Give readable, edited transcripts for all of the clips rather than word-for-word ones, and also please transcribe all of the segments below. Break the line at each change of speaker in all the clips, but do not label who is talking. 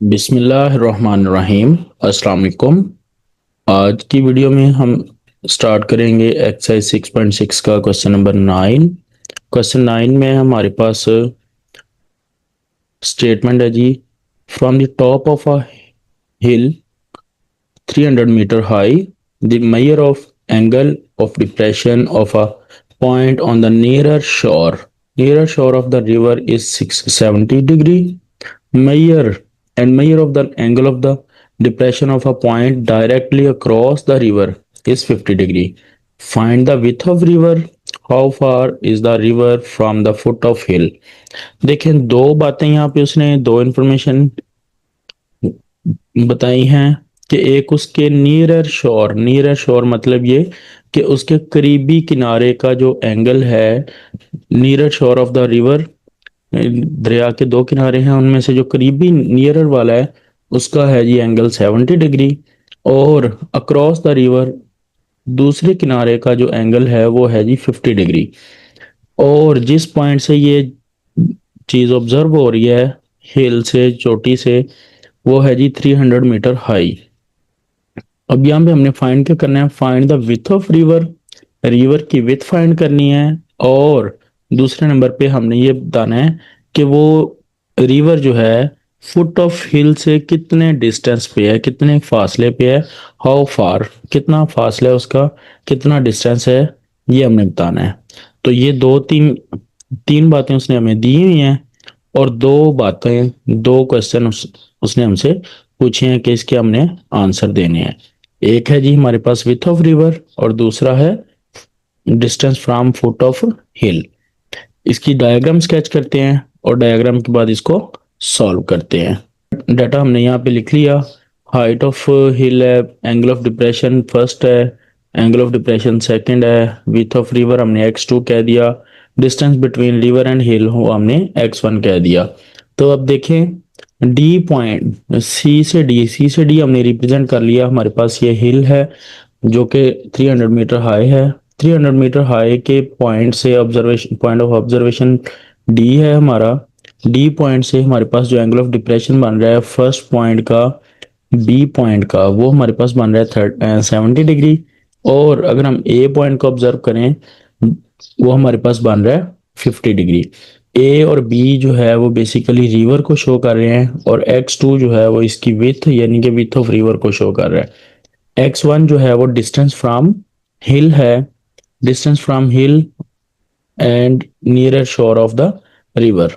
बिस्मिल्लाहिर्रहमानिर्रहीम। अस्सलाम वालेकुम। आज की वीडियो में हम स्टार्ट करेंगे एक्सरसाइज 6.6 का क्वेश्चन नंबर 9। क्वेश्चन 9 में हमारे पास स्टेटमेंट है जी, from the top of a hill 300 metre high the measure of angle of depression of a point on the nearer shore of the river is 670 degree. Measure of the angle of the depression of a point directly across the river is 50 degree. Find the width of river. How far is the river from the foot of hill? देखें, दो बातें यहाँ पे उसने दो information बताई हैं कि एक उसके नियरर शोर मतलब ये कि उसके करीबी किनारे का जो एंगल है, nearer shore of the river, दरिया के दो किनारे हैं उनमें से जो करीबी नियरर वाला है उसका है जी एंगल 70 डिग्री। और अक्रॉस द रिवर दूसरे किनारे का जो एंगल है वो है जी 50 डिग्री। और जिस पॉइंट से ये चीज ऑब्जर्व हो रही है, हिल से, चोटी से, वो है जी 300 मीटर हाई। अब यहाँ पे हमने फाइंड क्या करना है, find the width of river, river की विथ फाइंड करनी है। और दूसरे नंबर पे हमने ये बताना है कि वो रिवर जो है फुट ऑफ हिल से कितने डिस्टेंस पे है, कितने फासले पे है। हाउ फार, कितना फासला है उसका, कितना डिस्टेंस है, ये हमने बताना है। तो ये दो तीन तीन बातें उसने हमें दी हुई हैं और दो क्वेश्चन उसने हमसे पूछे हैं कि इसके हमने आंसर देने हैं। एक है जी हमारे पास विथ ऑफ रिवर और दूसरा है डिस्टेंस फ्रॉम फुट ऑफ हिल। इसकी डायग्राम स्केच करते हैं और डायग्राम के बाद इसको सॉल्व करते हैं। डाटा हमने यहाँ पे लिख लिया। हाइट ऑफ हिल है, एंगल ऑफ डिप्रेशन फर्स्ट है, एंगल ऑफ डिप्रेशन सेकंड है, विथ ऑफ रिवर हमने x2 कह दिया, डिस्टेंस बिटवीन रिवर एंड हिल हो हमने x1 कह दिया। तो अब देखें, डी पॉइंट, सी से डी हमने रिप्रेजेंट कर लिया। हमारे पास ये हिल है जो कि 300 मीटर हाई है। 300 मीटर हाई के पॉइंट से observation, point of observation D है हमारा। डी पॉइंट से हमारे पास जो एंगल ऑफ डिप्रेशन बन रहा है फर्स्ट पॉइंट का, बी पॉइंट का, वो हमारे पास बन रहा है 70 डिग्री। और अगर हम ए पॉइंट को ऑब्जर्व करें, वो हमारे पास बन रहा है 50 डिग्री। ए और बी जो है वो बेसिकली रिवर को शो कर रहे हैं और x2 जो है वो इसकी विथ यानी कि विथ ऑफ रिवर को शो कर रहा है। x1 जो है वो डिस्टेंस फ्रॉम हिल है, distance from hill and nearer shore of the river.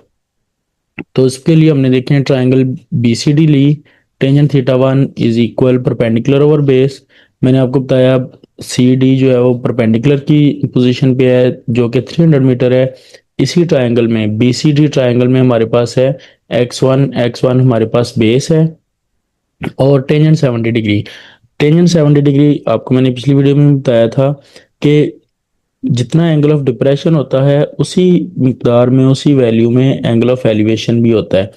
तो इसके लिए हमने देखे ट्राइंगल बीसीडी ली। Tangent theta one is equal perpendicular over base. मैंने आपको बताया सी डी जो है वो परपेंडिकुलर की पोजीशन पे है जो कि 300 मीटर है। इसी ट्राइंगल में, बीसीडी ट्राइंगल में, हमारे पास है एक्स वन हमारे पास बेस है और टेंजेंट 70 डिग्री। टेंजेंट 70 डिग्री आपको मैंने पिछली वीडियो में बताया था कि जितना एंगल ऑफ डिप्रेशन होता है उसी मिकदार में, उसी वैल्यू में एंगल ऑफ एलिवेशन भी होता है।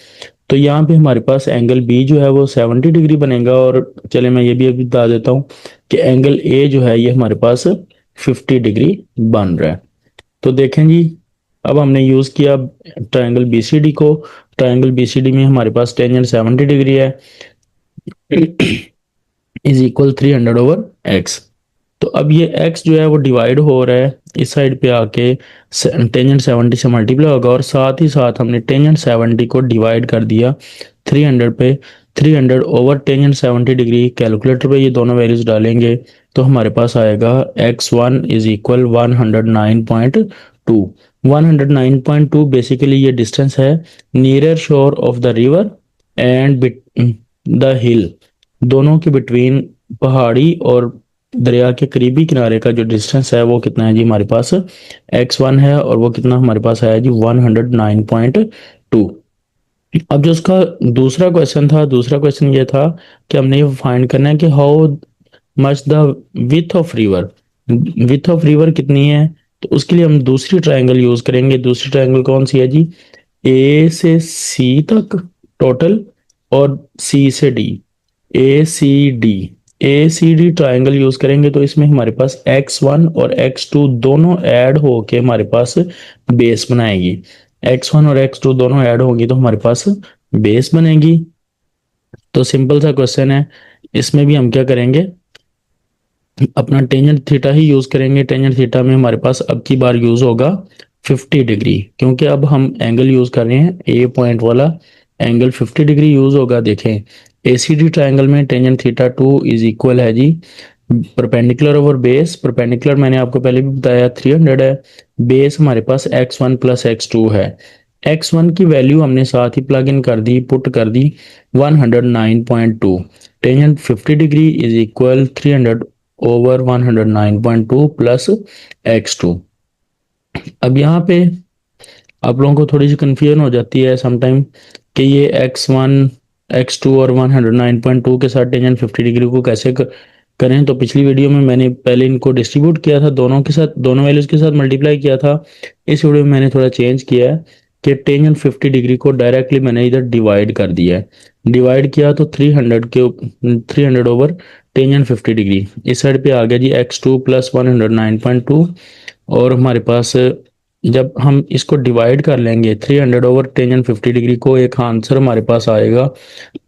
तो यहाँ पे हमारे पास एंगल बी जो है वो 70 डिग्री बनेगा। और चले मैं ये भी अभी बता देता हूँ कि एंगल ए जो है ये हमारे पास 50 डिग्री बन रहा है। तो देखें जी, अब हमने यूज किया ट्राइंगल बीसीडी को। ट्राइंगल बीसीडी में हमारे पास टेंजेंट 70 डिग्री है इज इक्वल 300/x। तो अब ये x जो है वो डिवाइड हो रहा है इस साइड पे आके, टेंजेंट 70 से मल्टीप्लाई होगा और साथ ही साथ हमने टेंजेंट 70 को डिवाइड कर दिया 300 पे। 300/टेंजेंट 70 डिग्री, कैलकुलेटर पे ये दोनों वैल्यूज डालेंगे तो हमारे पास आएगा x1 इज इक्वल 109.2। 109.2 बेसिकली ये डिस्टेंस है nearer shore of the river and the हिल, दोनों के बिटवीन, पहाड़ी और दरिया के करीबी किनारे का जो डिस्टेंस है वो कितना है जी, हमारे पास x1 है और वो कितना हमारे पास आया जी 109.2। अब जो उसका दूसरा क्वेश्चन था, दूसरा क्वेश्चन ये था कि हमने ये फाइंड करना है कि how much the width of river, width of river कितनी है। तो उसके लिए हम दूसरी ट्राइंगल यूज करेंगे। दूसरी ट्राइंगल कौन सी है जी, ए से सी तक टोटल और सी से डी, ए सी डी ट्राइंगल यूज करेंगे। तो इसमें हमारे पास x1 और x2 दोनों ऐड होके हमारे पास बेस बनाएगी। x1 और x2 दोनों ऐड होंगी तो हमारे पास बेस बनेगी। तो सिंपल सा क्वेश्चन है, इसमें भी हम क्या करेंगे, अपना टेंजेंट थीटा ही यूज करेंगे। टेंजेंट थीटा में हमारे पास अब की बार यूज होगा 50 डिग्री, क्योंकि अब हम एंगल यूज कर रहे हैं ए पॉइंट वाला, एंगल 50 डिग्री यूज होगा। देखें एसीडी ट्रायंगल में tangent theta two is equal है जी परपेंडिकुलर ओवर बेस। परपेंडिकुलर मैंने आपको पहले भी बताया 300 है, बेस हमारे पास x1 प्लस x2 है। x1 की वैल्यू हमने साथ ही प्लग इन कर दी, पुट कर दी 109.2। Tangent 50 degree is equal 300 over 109.2 plus x2। अब यहाँ पे आप लोगों को थोड़ी सी कन्फ्यूजन हो जाती है समटाइम कि ये x1 x2 और 109.2 के साथ टेंजेंट 50 डिग्री को कैसे करें। तो पिछली वीडियो में मैंने पहले इनको डिस्ट्रीब्यूट किया था, दोनों के साथ, दोनों वैल्यूज के साथ मल्टीप्लाई किया था। इस वीडियो में मैंने थोड़ा चेंज किया है कि टेंजेंट 50 डिग्री को डायरेक्टली मैंने इधर डिवाइड कर दिया है। डिवाइड किया तो 300 ओवर टेंजेंट 50 डिग्री इस साइड पे आ गया जी x2 प्लस 109.2। और हमारे पास जब हम इसको डिवाइड कर लेंगे 300 ओवर टेंजेंट 50 डिग्री को, एक आंसर हमारे पास आएगा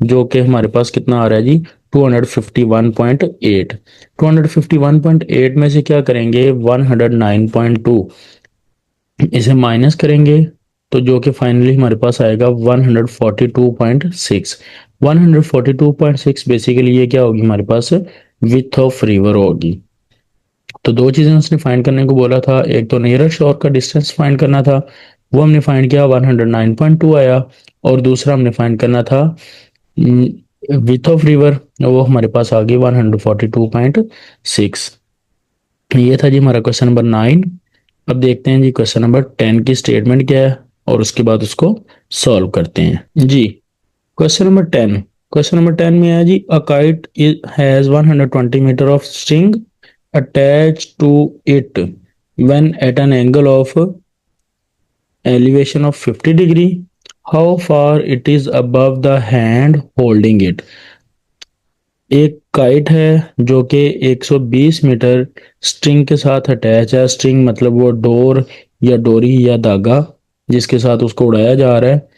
जो कि हमारे पास कितना आ रहा है जी 251.8। 251.8 में से क्या करेंगे 109.2 इसे माइनस करेंगे तो जो कि फाइनली हमारे पास आएगा 142.6। 142.6 बेसिकली ये क्या होगी हमारे पास विथ ऑफ रिवर होगी। तो दो चीजें उसने फाइंड करने को बोला था, एक तो नियरेस्ट शोर का डिस्टेंस फाइंड करना था, वो हमने फाइंड किया 109.2 आया। और दूसरा हमने फाइंड करना था विथ ऑफ रिवर, वो हमारे पास आ गई 142.6। ये था जी हमारा क्वेश्चन नंबर 9। अब देखते हैं जी क्वेश्चन नंबर 10 की स्टेटमेंट क्या है और उसके बाद उसको सॉल्व करते हैं जी। क्वेश्चन नंबर 10, क्वेश्चन नंबर 10 में है जी a kite has 120 metre of string attached to it when at an angle of elevation of 50 degree. How far it is above the hand holding it? एक kite है जो कि 120 metre string के साथ attach है। स्ट्रिंग मतलब वो door या डोरी या धागा जिसके साथ उसको उड़ाया जा रहा है,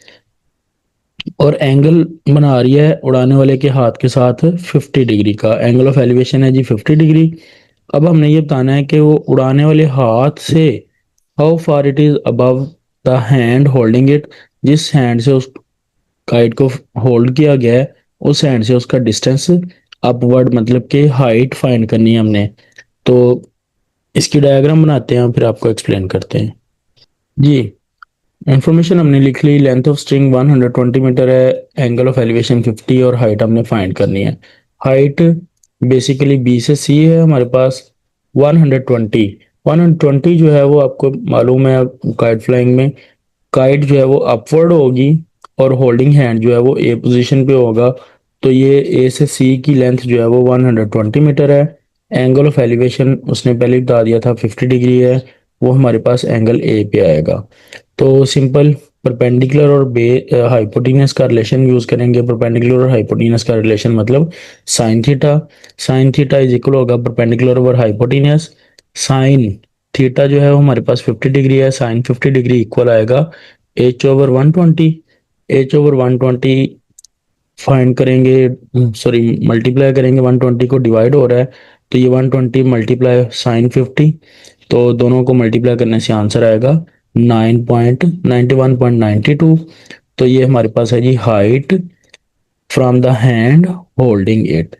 और एंगल बना रही है उड़ाने वाले के हाथ के साथ 50 डिग्री का। एंगल ऑफ एलिवेशन है जी 50 डिग्री। अब हमने ये बताना है कि वो उड़ाने वाले हाथ से how far it is above the hand holding it, जिस हैंड से उस काइट को होल्ड किया गया है उस हैंड से उसका डिस्टेंस अपवर्ड, मतलब कि हाइट फाइंड करनी है हमने। तो इसकी डायग्राम बनाते हैं फिर आपको एक्सप्लेन करते हैं जी। इंफॉर्मेशन हमने लिख ली, लेंथ ऑफ स्ट्रिंग 120 मीटर है, एंगल ऑफ एलिवेशन 50 और हाइट हमने फाइंड करनी है। हाइट बेसिकली बी से सी है हमारे पास 120। 120 जो है वो आपको मालूम है काइट फ्लाइंग में काइट जो है वो अपवर्ड होगी और होल्डिंग हैंड जो है वो ए पोजीशन पे होगा। तो ये ए से सी की लेंथ जो है वो 120 मीटर है। एंगल ऑफ एलिवेशन उसने पहले बता दिया था 50 डिग्री है, वो हमारे पास एंगल ए पे आएगा। तो सिंपल परपेंडिकुलर और बे हाइपोटेन्यूस का रिलेशन यूज करेंगे। परपेंडिकुलर और हाइपोटेन्यूस का रिलेशन मतलब sine theta. Sine theta is equal होगा perpendicular over hypotenuse. Sine theta जो है वो हमारे पास 50 डिग्री है, साइन 50 डिग्री इक्वल आएगा H over 120। H over 120 find करेंगे, सॉरी मल्टीप्लाई करेंगे, 120 को डिवाइड हो रहा है तो ये 120 मल्टीप्लाई साइन 50, तो दोनों को मल्टीप्लाई करने से आंसर आएगा 9.91.92। तो ये हमारे पास है जी height from the hand holding it.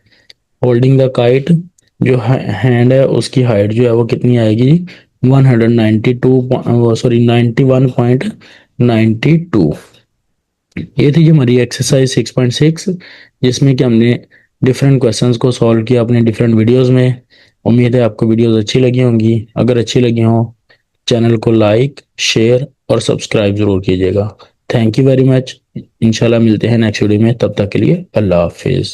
Holding the kite जो हैंड है उसकी हाइट जो है वो कितनी आएगी 192 सॉरी 91.92। ये थी जी हमारी एक्सरसाइज 6.6 जिसमें कि हमने डिफरेंट क्वेश्चंस को सॉल्व किया अपने डिफरेंट वीडियोस में। उम्मीद है आपको वीडियोस अच्छी लगी होंगी। अगर अच्छी लगी हो चैनल को लाइक शेयर और सब्सक्राइब जरूर कीजिएगा। Thank you very much. इंशाल्लाह मिलते हैं नेक्स्ट वीडियो में, तब तक के लिए अल्लाह हाफिज़।